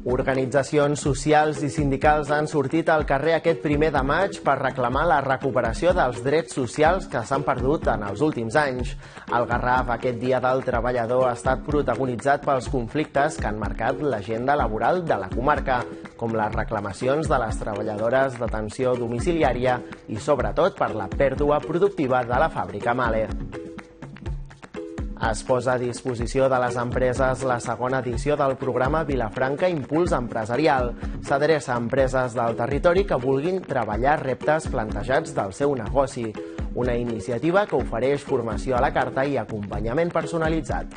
Organitzacions socials i sindicals han sortit al carrer aquest 1 de maig per reclamar la recuperació dels drets socials que s'han perdut en els últims anys. Al Garraf, aquest Dia del Treballador ha estat protagonitzat pels conflictes que han marcat l'agenda laboral de la comarca, com les reclamacions de les treballadores d'atenció domiciliària i, sobretot, per la pèrdua productiva de la fàbrica Mahle. Es posa a disposició de les empreses la segona edició del programa Vilafranca Impuls Empresarial. S'adreça a empreses del territori que vulguin treballar reptes plantejats del seu negoci. Una iniciativa que ofereix formació a la carta i acompanyament personalitzat.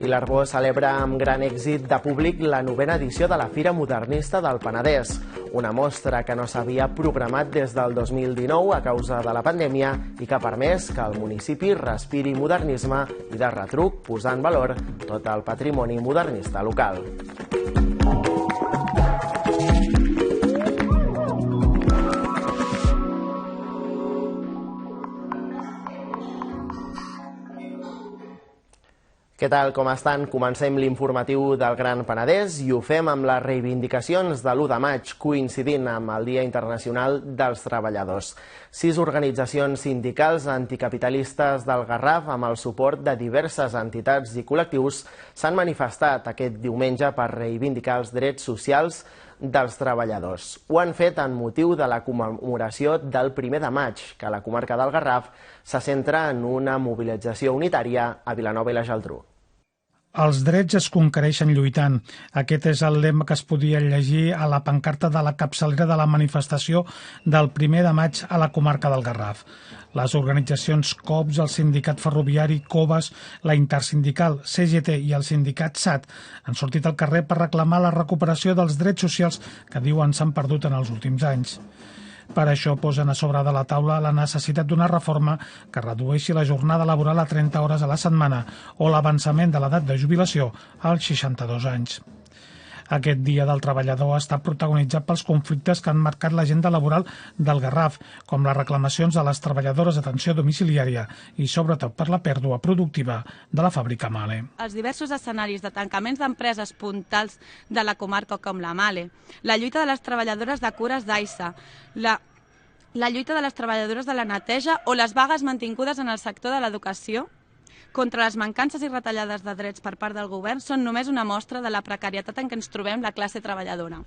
I l'Arbó celebra amb gran èxit de públic la 9a edició de la Fira Modernista del Penedès, una mostra que no s'havia programat des del 2019 a causa de la pandèmia i que ha permès que el municipi respiri modernisme i de retruc posar en valor tot el patrimoni modernista local. Què tal, com estan? Comencem l'informatiu del Gran Penedès i ho fem amb les reivindicacions de l'1 de maig, coincidint amb el Dia Internacional dels Treballadors. 6 organitzacions sindicals anticapitalistes del Garraf, amb el suport de diverses entitats i col·lectius, s'han manifestat aquest diumenge per reivindicar els drets socials dels treballadors. Ho han fet en motiu de la commemoració del 1 de maig, que a la comarca del Garraf se centra en una mobilització unitària a Vilanova i la Geltrú. Els drets es conquereixen lluitant. Aquest és el lema que es podia llegir a la pancarta de la capçalera de la manifestació del 1 de maig a la comarca del Garraf. Les organitzacions COPS, el sindicat ferroviari, COBAS, la intersindical CGT i el sindicat SAT han sortit al carrer per reclamar la recuperació dels drets socials que diuen s'han perdut en els últims anys. Per això posen a sobre de la taula la necessitat d'una reforma que redueixi la jornada laboral a 30 hores a la setmana o l'avançament de l'edat de jubilació als 62 anys. Aquest Dia del Treballador ha estat protagonitzat pels conflictes que han marcat l'agenda laboral del Garraf, com les reclamacions de les treballadores d'atenció domiciliària i sobretot per la pèrdua productiva de la fàbrica Mahle. Els diversos escenaris de tancaments d'empreses puntals de la comarca com la Mahle, la lluita de les treballadores de cures d'Aisa, la lluita de les treballadores de la neteja o les vagues mantingudes en el sector de l'educació contra les mancances i retallades de drets per part del govern són només una mostra de la precarietat en què ens trobem la classe treballadora.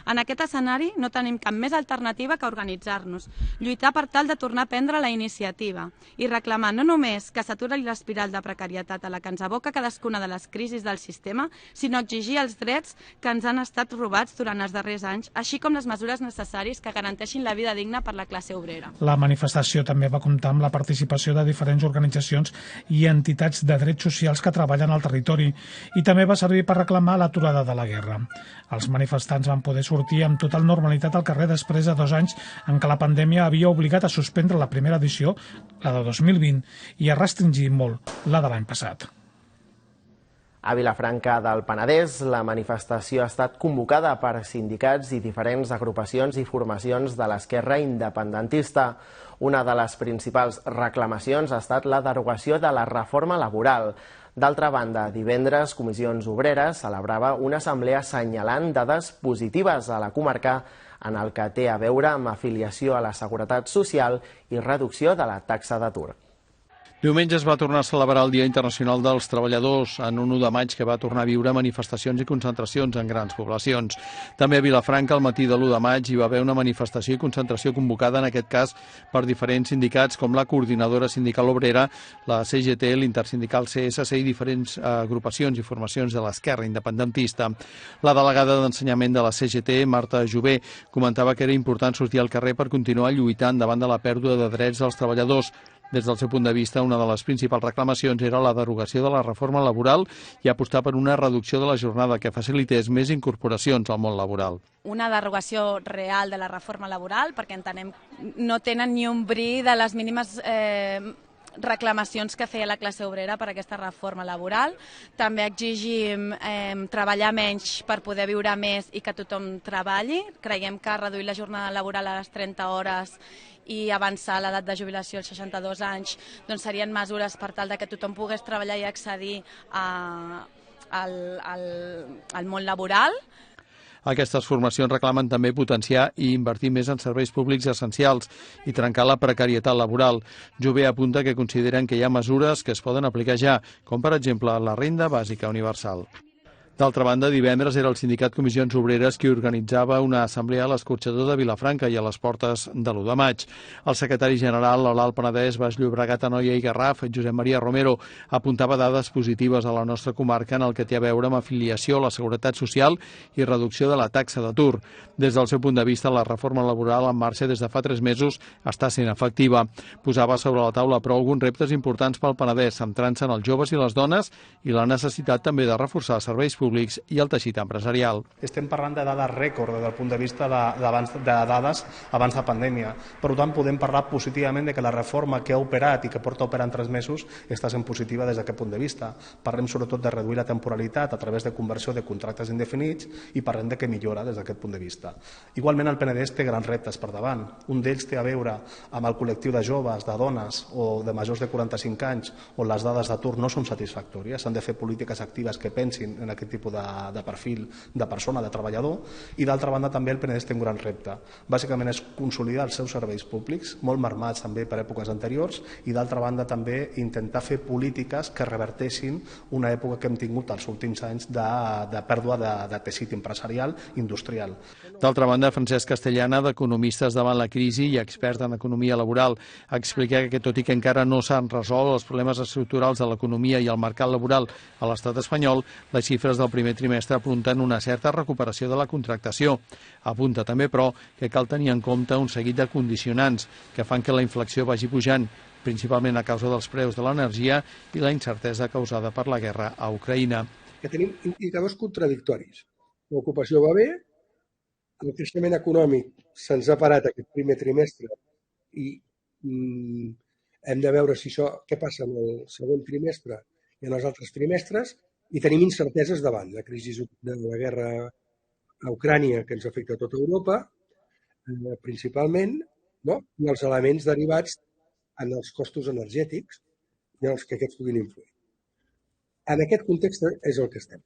En aquest escenari no tenim cap més alternativa que organitzar-nos, lluitar per tal de tornar a prendre la iniciativa i reclamar no només que s'aturi l'espiral de precarietat a la que ens aboca cadascuna de les crisis del sistema, sinó exigir els drets que ens han estat robats durant els darrers anys, així com les mesures necessàries que garanteixin la vida digna per la classe obrera. La manifestació també va comptar amb la participació de diferents organitzacions i entitats de drets socials que treballen al territori i també va servir per reclamar l'aturada de la guerra. Els manifestants van poder sortir amb total normalitat al carrer després de 2 anys en què la pandèmia havia obligat a suspendre la primera edició, la de 2020, i a restringir molt la de l'any passat. A Vilafranca del Penedès, la manifestació ha estat convocada per sindicats i diferents agrupacions i formacions de l'esquerra independentista. Una de les principals reclamacions ha estat la derogació de la reforma laboral. D'altra banda, divendres, Comissions Obreres celebrava una assemblea assenyalant dades positives a la comarca en el que té a veure amb afiliació a la Seguretat Social i reducció de la taxa d'atur. Diumenge es va tornar a celebrar el Dia Internacional dels Treballadors en un 1 de maig que va tornar a viure manifestacions i concentracions en grans poblacions. També a Vilafranca, al matí de l'1 de maig, hi va haver una manifestació i concentració convocada, en aquest cas, per diferents sindicats com la Coordinadora Sindical Obrera, la CGT, l'Intersindical CSC i diferents agrupacions i formacions de l'esquerra independentista. La delegada d'Ensenyament de la CGT, Marta Jové, comentava que era important sortir al carrer per continuar lluitant davant de la pèrdua de drets dels treballadors. Des del seu punt de vista, una de les principals reclamacions era la derogació de la reforma laboral i apostar per una reducció de la jornada que facilités més incorporacions al món laboral. Una derogació real de la reforma laboral, perquè entenem no tenen ni un bri de les mínimes reclamacions que feia la classe obrera per aquesta reforma laboral. També exigim treballar menys per poder viure més i que tothom treballi. Creiem que reduir la jornada laboral a les 30 hores i avançar l'edat de jubilació als 62 anys doncs serien mesures per tal de que tothom pogués treballar i accedir al món laboral. Aquestes formacions reclamen també potenciar i invertir més en serveis públics essencials i trencar la precarietat laboral. Jové apunta que consideren que hi ha mesures que es poden aplicar ja, com per exemple la renda bàsica universal. D'altra banda, divendres era el sindicat Comissions Obreres qui organitzava una assemblea a l'escorxador de Vilafranca i a les portes de l'1 de maig. El secretari general a l'Alt Penedès, Baix Llobregat, Anoia i Garraf, Josep Maria Romero, apuntava dades positives a la nostra comarca en el que té a veure amb afiliació a la Seguretat Social i reducció de la taxa d'atur. Des del seu punt de vista, la reforma laboral en marxa des de fa 3 mesos està sent efectiva. Posava sobre la taula, però, alguns reptes importants pel Penedès, centrant-se en els joves i les dones i la necessitat també de reforçar serveis públics i el teixit empresarial. Estem parlant de dades rècord des del punt de vista de dades abans de pandèmia. Per tant, podem parlar positivament de que la reforma que ha operat i que porta operant 3 mesos està sent positiva des d'aquest punt de vista. Parlem sobretot de reduir la temporalitat a través de conversió de contractes indefinits i parlem de que millora des d'aquest punt de vista. Igualment, el Penedès té grans reptes per davant. Un d'ells té a veure amb el col·lectiu de joves, de dones o de majors de 45 anys on les dades d'atur no són satisfactòries. S'han de fer polítiques actives que pensin en aquest tipus de perfil de persona, de treballador, i d'altra banda també el Penedès té un gran repte. Bàsicament és consolidar els seus serveis públics, molt marmats també per èpoques anteriors, i d'altra banda també intentar fer polítiques que reverteixin una època que hem tingut els últims anys de pèrdua de teixit empresarial industrial. D'altra banda, Francesc Castellana, d'Economistes davant la crisi i expert en economia laboral, explica que tot i que encara no s'han resolt els problemes estructurals de l'economia i el mercat laboral a l'estat espanyol, les xifres del primer trimestre apunten una certa recuperació de la contractació. Apunta també, però, que cal tenir en compte un seguit de condicionants que fan que la inflació vagi pujant, principalment a causa dels preus de l'energia i la incertesa causada per la guerra a Ucraïna. Que tenim indicadors contradictoris. L'ocupació va bé, el creixement econòmic se'ns ha parat aquest primer trimestre i hem de veure si això, què passa en el segon trimestre i en els altres trimestres, i tenim incerteses davant. La crisi de la guerra a Ucrània, que ens afecta a tota Europa, principalment, no? I els elements derivats en els costos energètics i en els que aquests puguin influir. En aquest context és el que estem.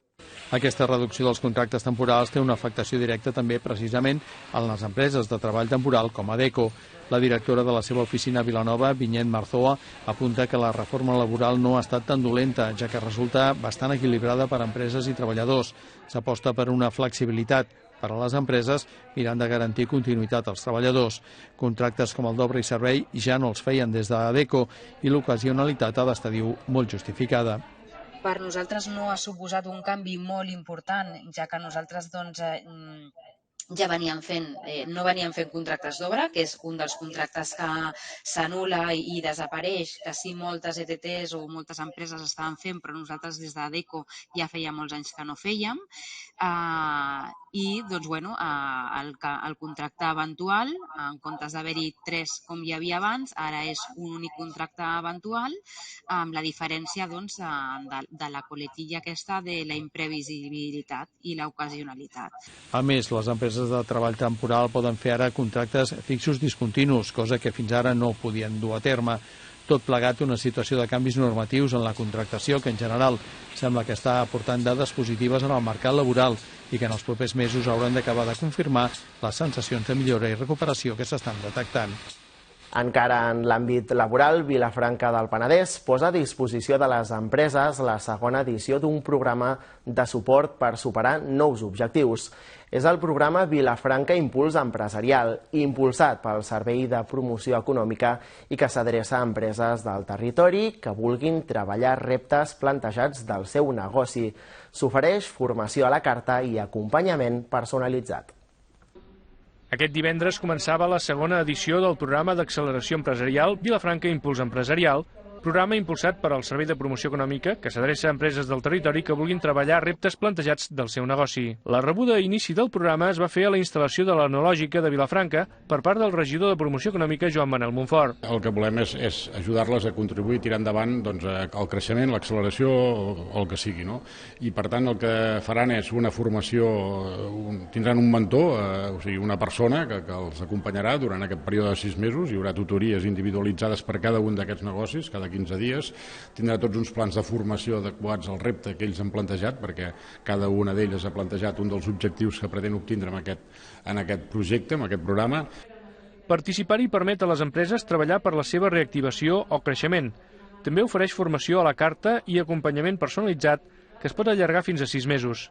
Aquesta reducció dels contractes temporals té una afectació directa també precisament en les empreses de treball temporal com Adecco. La directora de la seva oficina a Vilanova, Vinyet Marzoa, apunta que la reforma laboral no ha estat tan dolenta, ja que resulta bastant equilibrada per a empreses i treballadors. S'aposta per una flexibilitat per a les empreses, mirant de garantir continuïtat als treballadors. Contractes com el d'obra i servei ja no els feien des d'Adecco i l'ocasionalitat ha d'estar, diu, molt justificada. Per nosaltres no ha suposat un canvi molt important, ja que nosaltres ja no veníem fent contractes d'obra, que és un dels contractes que s'anul·la i desapareix, que sí moltes ETTs o moltes empreses estaven fent, però nosaltres des d'Adecco ja feia molts anys que no fèiem. I doncs, el contracte eventual, en comptes d'haver-hi 3 com hi havia abans, ara és un únic contracte eventual, amb la diferència de la coletilla aquesta de la imprevisibilitat i l'ocasionalitat. A més, les empreses de treball temporal poden fer ara contractes fixos discontinus, cosa que fins ara no podien dur a terme. Tot plegat una situació de canvis normatius en la contractació que en general sembla que està aportant dades positives en el mercat laboral i que en els propers mesos hauran d'acabar de confirmar les sensacions de millora i recuperació que s'estan detectant. Encara en l'àmbit laboral, Vilafranca del Penedès posa a disposició de les empreses la segona edició d'un programa de suport per superar nous objectius. És el programa Vilafranca Impuls Empresarial, impulsat pel Servei de Promoció Econòmica i que s'adreça a empreses del territori que vulguin treballar reptes plantejats del seu negoci. S'ofereix formació a la carta i acompanyament personalitzat. Aquest divendres començava la segona edició del programa d'acceleració empresarial Vilafranca Impuls Empresarial, programa impulsat per al Servei de Promoció Econòmica que s'adreça a empreses del territori que vulguin treballar reptes plantejats del seu negoci. La rebuda a inici del programa es va fer a la instal·lació de l'Enològica de Vilafranca per part del regidor de Promoció Econòmica, Joan Manel Montfort. El que volem és ajudar-les a contribuir a tirar endavant el creixement, l'acceleració o el que sigui. No? I per tant el que faran és una formació, tindran un mentor, o sigui, una persona que els acompanyarà durant aquest període de 6 mesos. Hi haurà tutories individualitzades per cada un d'aquests negocis, cada 15 dies, tindrà tots uns plans de formació adequats al repte que ells han plantejat, perquè cada una d'elles ha plantejat un dels objectius que pretén obtindre en aquest projecte, en aquest programa. Participar-hi permet a les empreses treballar per la seva reactivació o creixement. També ofereix formació a la carta i acompanyament personalitzat que es pot allargar fins a 6 mesos.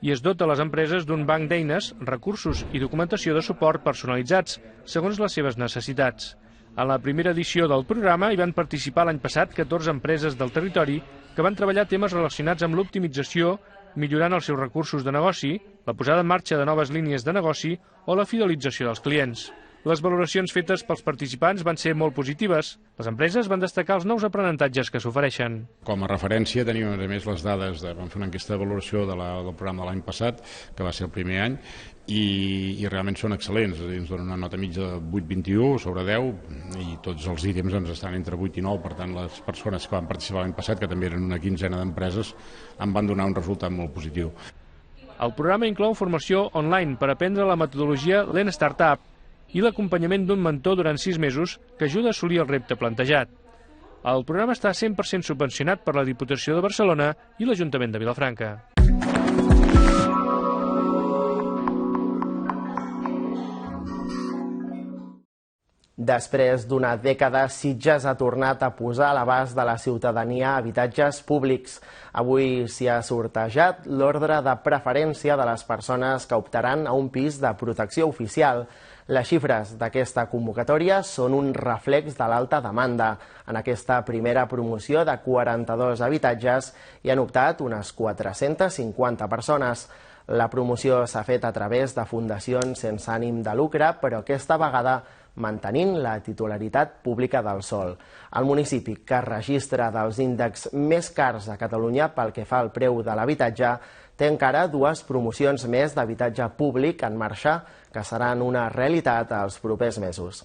I es dota les empreses d'un banc d'eines, recursos i documentació de suport personalitzats, segons les seves necessitats. En la primera edició del programa hi van participar l'any passat 14 empreses del territori que van treballar temes relacionats amb l'optimització, millorant els seus recursos de negoci, la posada en marxa de noves línies de negoci o la fidelització dels clients. Les valoracions fetes pels participants van ser molt positives. Les empreses van destacar els nous aprenentatges que s'ofereixen. Com a referència tenim a més les dades, vam fer una enquesta de valoració del programa de l'any passat, que va ser el primer any, i realment són excel·lents, és a dir, ens donen una nota mitja de 8,21 sobre 10 i tots els ítems ens estan entre 8 i 9, per tant les persones que van participar l'any passat, que també eren una quinzena d'empreses, en van donar un resultat molt positiu. El programa inclou formació online per aprendre la metodologia Lean Startup i l'acompanyament d'un mentor durant 6 mesos que ajuda a assolir el repte plantejat. El programa està 100% subvencionat per la Diputació de Barcelona i l'Ajuntament de Vilafranca. Després d'una dècada, Sitges ha tornat a posar a l'abast de la ciutadania habitatges públics. Avui s'hi ha sortejat l'ordre de preferència de les persones que optaran a un pis de protecció oficial. Les xifres d'aquesta convocatòria són un reflex de l'alta demanda. En aquesta primera promoció de 42 habitatges hi han optat unes 450 persones. La promoció s'ha fet a través de fundacions sense ànim de lucre, però aquesta vegada mantenint la titularitat pública del sòl. El municipi, que registra dels índexs més cars a Catalunya pel que fa al preu de l'habitatge, té encara 2 promocions més d'habitatge públic en marxa que seran una realitat els propers mesos.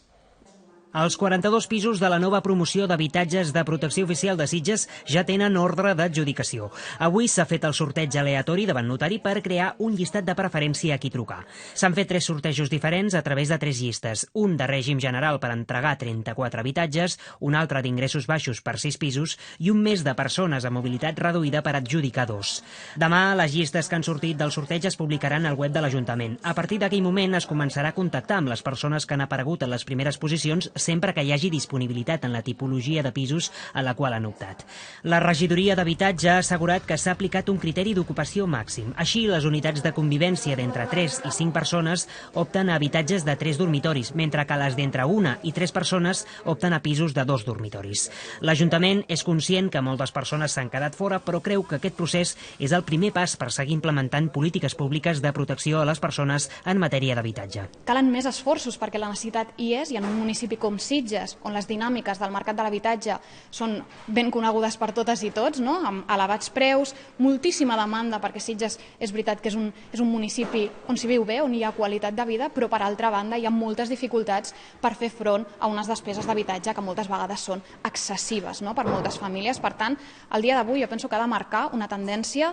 Els 42 pisos de la nova promoció d'habitatges de protecció oficial de Sitges ja tenen ordre d'adjudicació. Avui s'ha fet el sorteig aleatori davant notari per crear un llistat de preferència a qui trucar. S'han fet 3 sortejos diferents a través de 3 llistes, un de règim general per entregar 34 habitatges, un altre d'ingressos baixos per 6 pisos i un més de persones amb mobilitat reduïda per adjudicar 2. Demà les llistes que han sortit del sorteig es publicaran al web de l'Ajuntament. A partir d'aquell moment es començarà a contactar amb les persones que han aparegut en les primeres posicions sempre que hi hagi disponibilitat en la tipologia de pisos a la qual han optat. La regidoria d'habitatge ha assegurat que s'ha aplicat un criteri d'ocupació màxim. Així, les unitats de convivència d'entre 3 i 5 persones opten a habitatges de 3 dormitoris, mentre que les d'entre 1 i 3 persones opten a pisos de 2 dormitoris. L'Ajuntament és conscient que moltes persones s'han quedat fora, però creu que aquest procés és el primer pas per seguir implementant polítiques públiques de protecció a les persones en matèria d'habitatge. Calen més esforços perquè la necessitat hi és, i en un municipi com Sitges, on les dinàmiques del mercat de l'habitatge són ben conegudes per totes i tots, no? Amb elevats preus, moltíssima demanda, perquè Sitges és veritat que és un municipi on s'hi viu bé, on hi ha qualitat de vida, però per altra banda hi ha moltes dificultats per fer front a unes despeses d'habitatge que moltes vegades són excessives, no? Per moltes famílies. Per tant, el dia d'avui jo penso que ha de marcar una tendència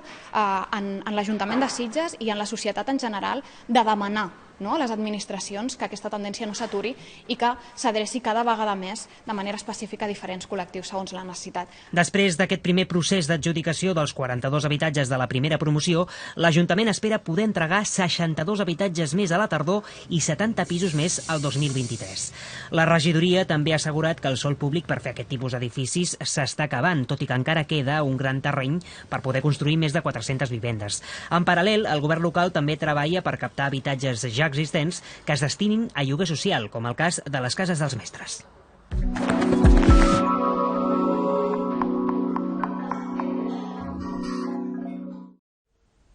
en l'Ajuntament de Sitges i en la societat en general de demanar a les administracions que aquesta tendència no s'aturi i que s'adreci cada vegada més de manera específica a diferents col·lectius segons la necessitat. Després d'aquest primer procés d'adjudicació dels 42 habitatges de la primera promoció, l'Ajuntament espera poder entregar 62 habitatges més a la tardor i 70 pisos més al 2023. La regidoria també ha assegurat que el sòl públic per fer aquest tipus d'edificis s'està acabant, tot i que encara queda un gran terreny per poder construir més de 400 vivendes. En paral·lel, el govern local també treballa per captar habitatges ja existents que es destinin a lloguer social, com el cas de les cases dels mestres.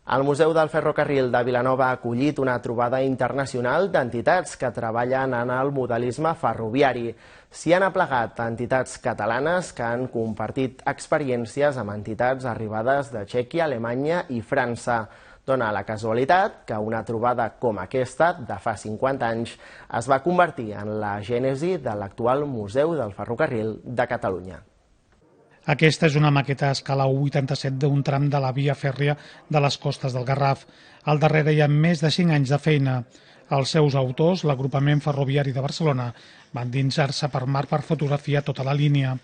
El Museu del Ferrocarril de Vilanova ha acollit una trobada internacional d'entitats que treballen en el modelisme ferroviari. S'hi han aplegat entitats catalanes que han compartit experiències amb entitats arribades de Txèquia, Alemanya i França. Dóna la casualitat que una trobada com aquesta, de fa 50 anys, es va convertir en la gènesi de l'actual Museu del Ferrocarril de Catalunya. Aquesta és una maqueta a escala 1,87 d'un tram de la via fèrria de les costes del Garraf. Al darrere hi ha més de 5 anys de feina. Els seus autors, l'agrupament ferroviari de Barcelona, van endinsar-se per mar per fotografiar tota la línia.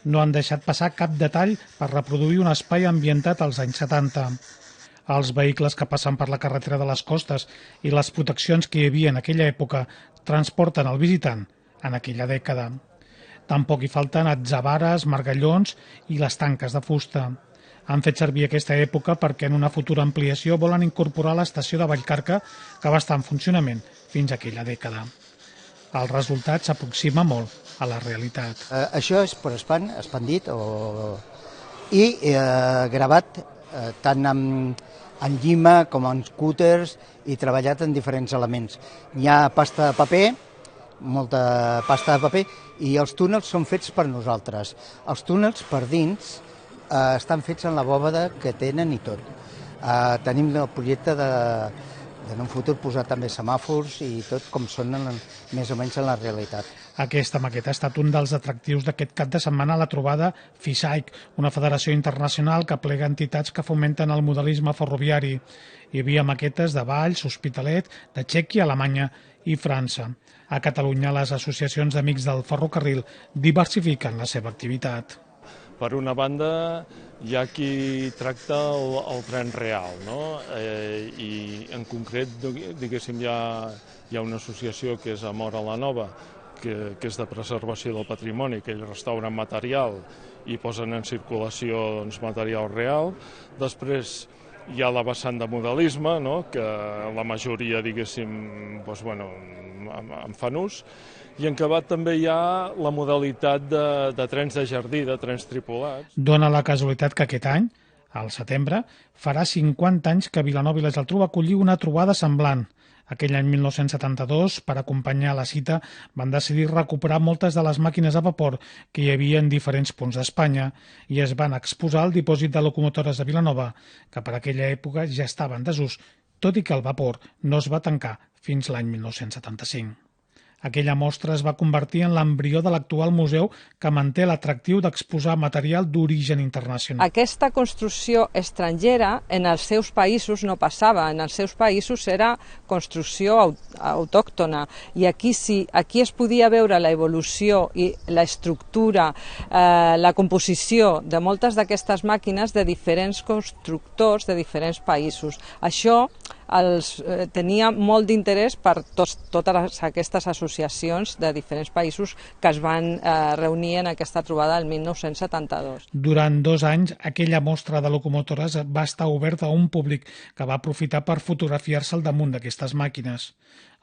No han deixat passar cap detall per reproduir un espai ambientat als anys 70. Els vehicles que passen per la carretera de les costes i les proteccions que hi havia en aquella època transporten el visitant en aquella dècada. Tampoc hi falten atzabares, margallons i les tanques de fusta. Han fet servir aquesta època perquè en una futura ampliació volen incorporar l'estació de Vallcarca, que va estar en funcionament fins a aquella dècada. El resultat s'aproxima molt a la realitat. Això és per expandit i gravat tant en llima com en cúters i treballat en diferents elements. Hi ha pasta de paper, molta pasta de paper, i els túnels són fets per nosaltres. Els túnels per dins estan fets en la bòveda que tenen i tot. Tenim el projecte en un futur posar també semàfors i tot com són més o menys en la realitat. Aquesta maqueta ha estat un dels atractius d'aquest cap de setmana a la trobada FISAIC, una federació internacional que aplega entitats que fomenten el modelisme ferroviari. Hi havia maquetes de Valls, Hospitalet, de Txèquia, Alemanya i França. A Catalunya, les associacions d'amics del ferrocarril diversifiquen la seva activitat. Per una banda, hi ha qui tracta el tren real, no? I en concret, diguéssim, hi ha una associació que és Amor a la Nova, que és de preservació del patrimoni, que ells restauren material i posen en circulació material real. Després hi ha la vessant de modelisme, que la majoria, diguéssim, en fan ús, i en acabat també hi ha la modalitat de trens de jardí, de trens tripulats. Dóna la casualitat que aquest any, al setembre, farà 50 anys que Vilanova i la Geltrú va acollir una trobada semblant. Aquell any 1972, per acompanyar la cita, van decidir recuperar moltes de les màquines a vapor que hi havia en diferents punts d'Espanya i es van exposar al dipòsit de locomotores de Vilanova, que per aquella època ja estava en desús, tot i que el vapor no es va tancar fins l'any 1975. Aquella mostra es va convertir en l'embrió de l'actual museu que manté l'atractiu d'exposar material d'origen internacional. Aquesta construcció estrangera en els seus països no passava, en els seus països era construcció autòctona i aquí es podia veure l'evolució i l'estructura, la composició de moltes d'aquestes màquines de diferents constructors de diferents països. Això tenia molt d'interès per totes aquestes associacions de diferents països que es van reunir en aquesta trobada el 1972. Durant 2 anys, aquella mostra de locomotores va estar oberta a un públic que va aprofitar per fotografiar-se al damunt d'aquestes màquines.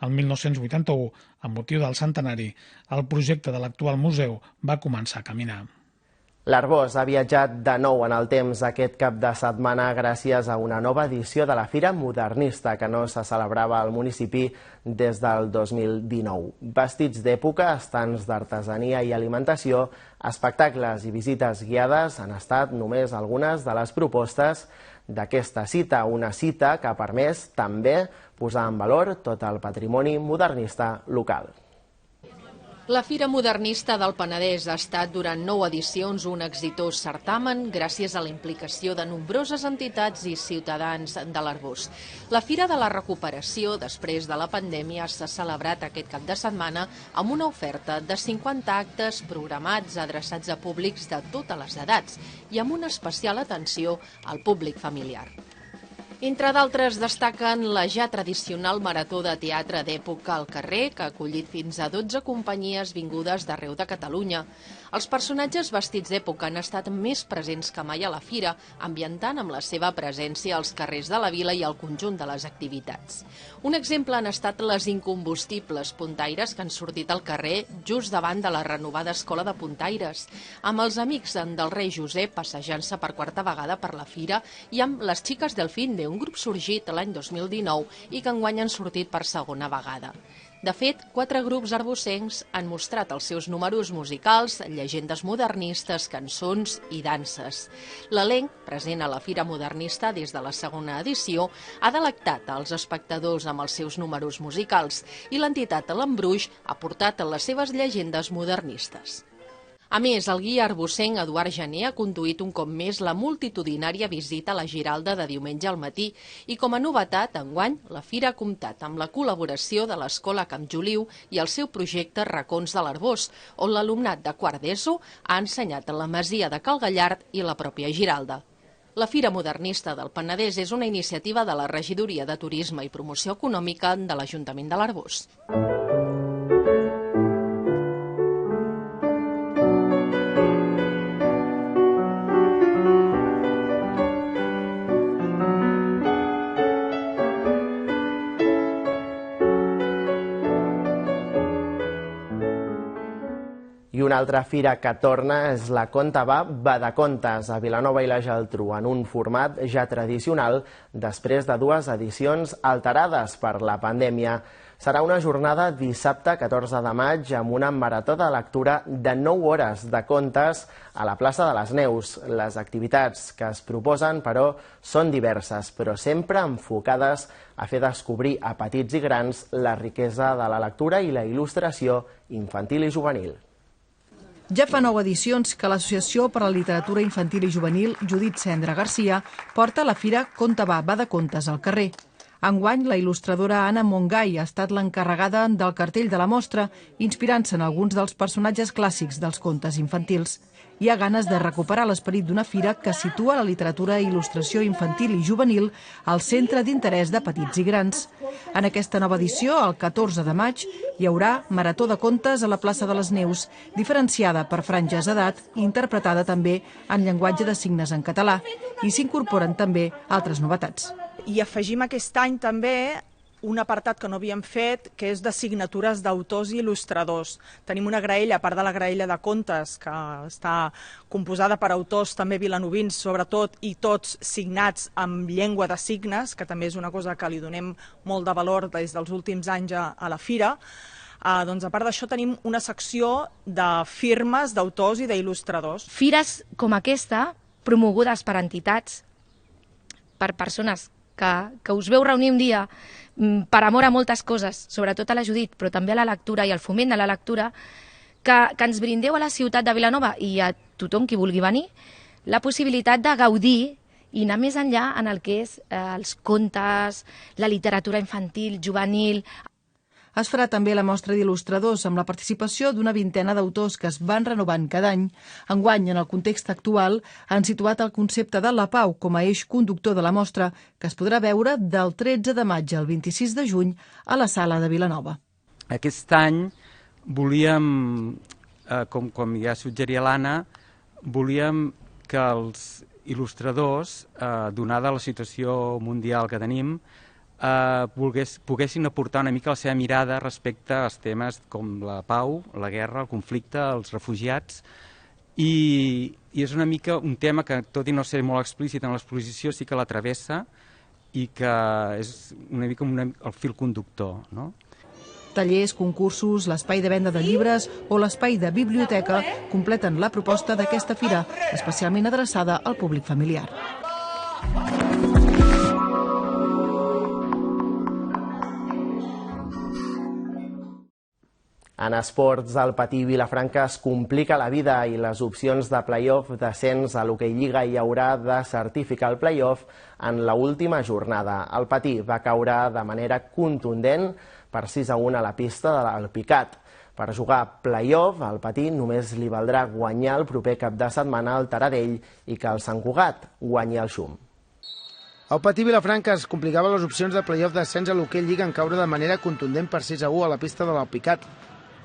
El 1981, amb motiu del centenari, el projecte de l'actual museu va començar a caminar. L'Arbós ha viatjat de nou en el temps aquest cap de setmana gràcies a una nova edició de la Fira Modernista que no se celebrava al municipi des del 2019. Vestits d'època, estants d'artesania i alimentació, espectacles i visites guiades han estat només algunes de les propostes d'aquesta cita, una cita que ha permès també posar en valor tot el patrimoni modernista local. La Fira Modernista del Penedès ha estat durant 9 edicions un exitós certamen gràcies a la implicació de nombroses entitats i ciutadans de l'Arbós. La Fira de la Recuperació, després de la pandèmia, s'ha celebrat aquest cap de setmana amb una oferta de 50 actes programats adreçats a públics de totes les edats i amb una especial atenció al públic familiar. Entre d'altres destaquen la ja tradicional marató de teatre d'època al carrer, que ha acollit fins a 12 companyies vingudes d'arreu de Catalunya, Els personatges vestits d'època han estat més presents que mai a la fira, ambientant amb la seva presència als carrers de la vila i al conjunt de les activitats. Un exemple han estat les incombustibles puntaires que han sortit al carrer just davant de la renovada Escola de Puntaires, amb els amics del rei Josep passejant-se per quarta vegada per la fira i amb les Xiques del Finde, un grup sorgit l'any 2019 i que enguany han sortit per segona vegada. De fet, 4 grups arbocencs han mostrat els seus números musicals, llegendes modernistes, cançons i danses. L'elenc, present a la Fira Modernista des de la segona edició, ha delectat als espectadors amb els seus números musicals i l'entitat L'Embruix ha portat les seves llegendes modernistes. A més, el guia arbocenc Eduard Jané ha conduït un cop més la multitudinària visita a la Giralda de diumenge al matí i com a novetat, enguany, la fira ha comptat amb la col·laboració de l'Escola Camp Juliu i el seu projecte Racons de l'Arbós, on l'alumnat de quart d'ESO ha ensenyat a la masia de Cal Gallard i la pròpia Giralda. La Fira Modernista del Penedès és una iniciativa de la Regidoria de Turisme i Promoció Econòmica de l'Ajuntament de l'Arbós. I una altra fira que torna és la Conta va de Contes a Vilanova i la Geltrú, en un format ja tradicional després de 2 edicions alterades per la pandèmia. Serà una jornada dissabte 14 de maig amb una marató de lectura de 9 hores de contes a la plaça de les Neus. Les activitats que es proposen, però, són diverses, però sempre enfocades a fer descobrir a petits i grans la riquesa de la lectura i la il·lustració infantil i juvenil. Ja fa 9 edicions que l'Associació per a la Literatura Infantil i Juvenil Judit Cendra Garcia porta la fira Conta va de Contes al carrer. Enguany, la il·lustradora Anna Mongai ha estat l'encarregada del cartell de la mostra, inspirant-se en alguns dels personatges clàssics dels contes infantils. Hi ha ganes de recuperar l'esperit d'una fira que situa la literatura i il·lustració infantil i juvenil al centre d'interès de petits i grans. En aquesta nova edició, el 14 de maig, hi haurà marató de contes a la plaça de les Neus, diferenciada per franges d'edat i interpretada també en llenguatge de signes en català, i s'incorporen també altres novetats. I afegim aquest any també un apartat que no havíem fet, que és de signatures d'autors i il·lustradors. Tenim una graella, a part de la graella de contes, que està composada per autors també vilanovins, sobretot, i tots signats amb llengua de signes, que també és una cosa que li donem molt de valor des dels últims anys a la fira. Doncs a part d'això tenim una secció de firmes d'autors i d'il·lustradors. Fires com aquesta, promogudes per entitats, per persones que us veu reunir un dia per amor a moltes coses, sobretot a la Judit, però també a la lectura i al foment de la lectura, que ens brindeu a la ciutat de Vilanova i a tothom qui vulgui venir la possibilitat de gaudir i anar més enllà en el que és els contes, la literatura infantil, juvenil. Es farà també la mostra d'il·lustradors amb la participació d'una vintena d'autors que es van renovant cada any. Enguany, en el context actual, han situat el concepte de la pau com a eix conductor de la mostra, que es podrà veure del 13 de maig al 26 de juny a la Sala de Vilanova. Aquest any volíem, com ja suggeria l'Anna, volíem que els il·lustradors, donada la situació mundial que tenim, poguessin aportar una mica la seva mirada respecte als temes com la pau, la guerra, el conflicte, els refugiats, i és una mica un tema que, tot i no ser molt explícit en l'exposició, sí que la travessa i que és una mica el fil conductor, no? Tallers, concursos, l'espai de venda de llibres o l'espai de biblioteca completen la proposta d'aquesta fira, especialment adreçada al públic familiar. En esports, el Patí Vilafranca es complica la vida i les opcions de play-off descens a l'Hoquei Lliga hi haurà de certificar el play-off en l'última jornada. El Patí va caure de manera contundent per 6-1 a la pista de l'Alpicat. Per jugar play-off, al Patí només li valdrà guanyar el proper cap de setmana al Taradell i que el Sant Cugat guanyi el Xum. El Patí Vilafranca es complicava les opcions de play-off descens a l'Hoquei Lliga en caure de manera contundent per 6-1 a la pista de l'Alpicat.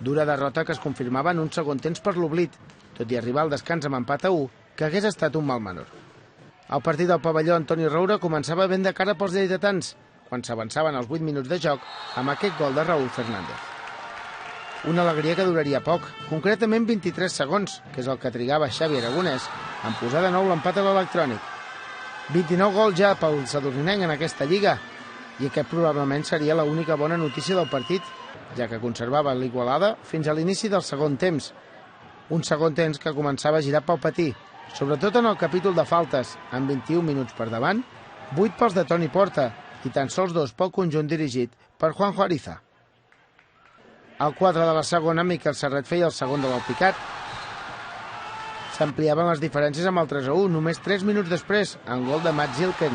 Dura derrota que es confirmava en un segon temps per l'oblit, tot i arribar al descans amb empat a 1, que hagués estat un mal menor. El partit del pavelló Antoni Roure començava ben de cara pels lleidatans, quan s'avançaven els 8 minuts de joc amb aquest gol de Raúl Fernández. Una alegria que duraria poc, concretament 23 segons, que és el que trigava Xavi Aragonès en posar de nou l'empat a l'electrònic. 29 gols ja pel sadurninenc en aquesta lliga, i aquest probablement seria l'única bona notícia del partit, ja que conservava l'igualada fins a l'inici del segon temps. Un segon temps que començava a girar pel patí, sobretot en el capítol de faltes, amb 21 minuts per davant, 8 pels de Toni Porta i tan sols 2 pel conjunt dirigit per Juanjo Ariza. Al 4 de la segona, Miquel Serret feia el segon de l'Alpicat. S'ampliaven les diferències amb el 3-1, només 3 minuts després, en gol de Mats Zilken.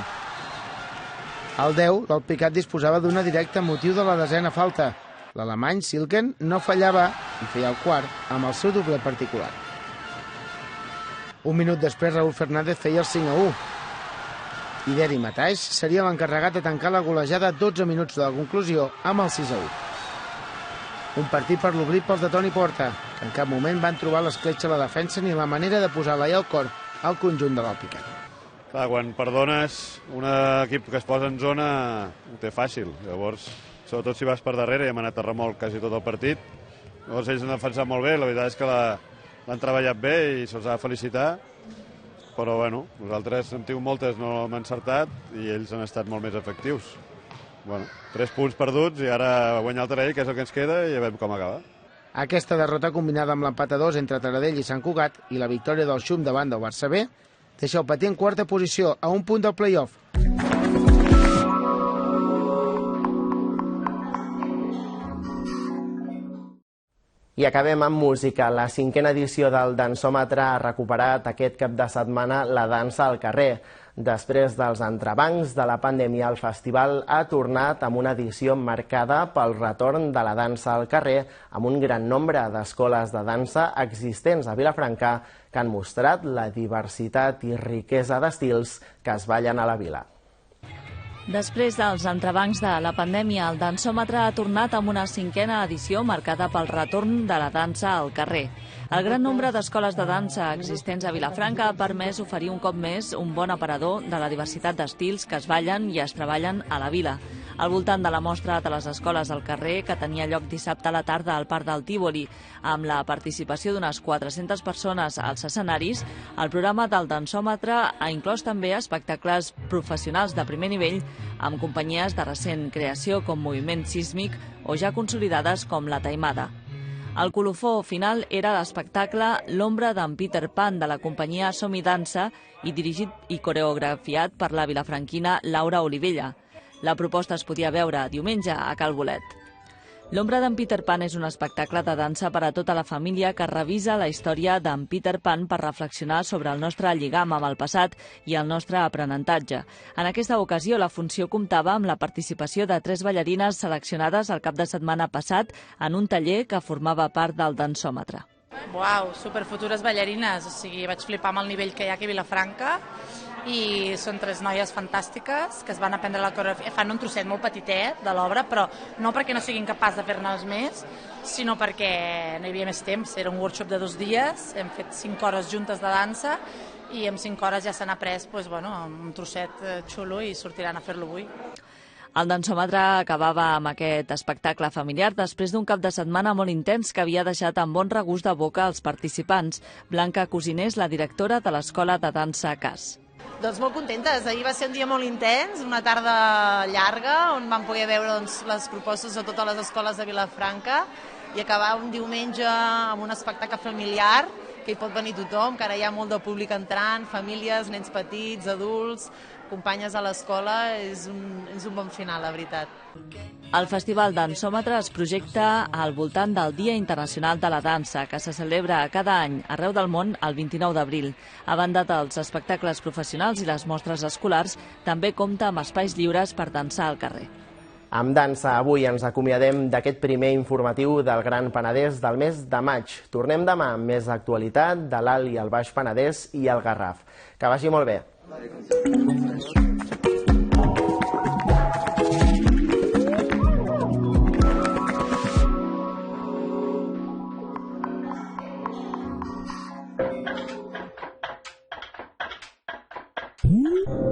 Al 10, l'Alpicat disposava d'una directa motiu de la 10a falta. L'alemany Zilken no fallava i feia el quart amb el seu doble particular. Un minut després, Raúl Fernández feia el 5-1. I Deri Mataix seria l'encarregat de tancar la golejada 12 minuts de la conclusió amb el 6-1. Un partit per l'oblit pels de Toni Porta, que en cap moment van trobar l'escletxa a la defensa ni la manera de posar l'ai al cor al conjunt de l'Alpicat. Clar, quan perdones, un equip que es posa en zona ho té fàcil. Llavors, sobretot si vas per darrere, i hem anat a remolc quasi tot el partit. Llavors ells han defensat molt bé, la veritat és que l'han treballat bé i se'ls ha de felicitar. Però bueno, nosaltres hem tingut moltes, no hem encertat i ells han estat molt més efectius. Bueno, 3 punts perduts i ara guanyar el Taradell, que és el que ens queda, i ja veiem com acaba. Aquesta derrota combinada amb l'empat a 2 entre Taradell i Sant Cugat i la victòria del Xum davant del Barça B deixa el Patí en quarta posició, a un punt del play-off. I acabem amb música. La 5a edició del Dansòmetre ha recuperat aquest cap de setmana la dansa al carrer. Després dels entrebancs de la pandèmia, el festival ha tornat amb una edició marcada pel retorn de la dansa al carrer, amb un gran nombre d'escoles de dansa existents a Vilafranca que han mostrat la diversitat i riquesa d'estils que es ballen a la vila. Després dels entrebancs de la pandèmia, el Dansòmetre ha tornat amb una 5a edició marcada pel retorn de la dansa al carrer. El gran nombre d'escoles de dansa existents a Vilafranca ha permès oferir un cop més un bon aparador de la diversitat d'estils que es ballen i es treballen a la vila. Al voltant de la mostra de les escoles al carrer, que tenia lloc dissabte a la tarda al Parc del Tívoli, amb la participació d'unes 400 persones als escenaris, el programa del Dansòmetre ha inclòs també espectacles professionals de primer nivell amb companyies de recent creació com Moviment Sísmic o ja consolidades com La Taimada. El colofó final era l'espectacle L'ombra d'en Peter Pan de la companyia Som-hi Dansa i dirigit i coreografiat per la vilafranquina Laura Olivella. La proposta es podia veure diumenge a Cal Bolet. L'ombra d'en Peter Pan és un espectacle de dansa per a tota la família que revisa la història d'en Peter Pan per reflexionar sobre el nostre lligam amb el passat i el nostre aprenentatge. En aquesta ocasió, la funció comptava amb la participació de 3 ballarines seleccionades el cap de setmana passat en un taller que formava part del Dansòmetre. Uau, superfutures ballarines, o sigui, vaig flipar amb el nivell que hi ha aquí a Vilafranca i són 3 noies fantàstiques que es van aprendre la coreografia. Fan un trosset molt petitet de l'obra, però no perquè no siguin capaços de fer-ne més, sinó perquè no hi havia més temps. Era un workshop de 2 dies, hem fet 5 hores juntes de dansa i en 5 hores ja s'han après un trosset xulo i sortiran a fer-lo avui. El Dansòmetre acabava amb aquest espectacle familiar després d'un cap de setmana molt intens que havia deixat amb bon regust de boca als participants. Blanca Cosinés, la directora de l'Escola de Dansa CAS. Doncs molt contentes. Ahir va ser un dia molt intens, una tarda llarga, on vam poder veure les propostes de totes les escoles de Vilafranca i acabar un diumenge amb un espectacle familiar que hi pot venir tothom, que ara hi ha molt de públic entrant, famílies, nens petits, adults, companyes a l'escola. És un bon final, la veritat. El Festival Dansòmetre es projecta al voltant del Dia Internacional de la Dansa, que se celebra cada any arreu del món el 29 d'abril. A banda dels espectacles professionals i les mostres escolars, també compta amb espais lliures per dansar al carrer. Amb dansa, avui ens acomiadem d'aquest primer informatiu del Gran Penedès del mes de maig. Tornem demà amb més actualitat de l'Alt i el Baix Penedès i el Garraf. Que vagi molt bé. Música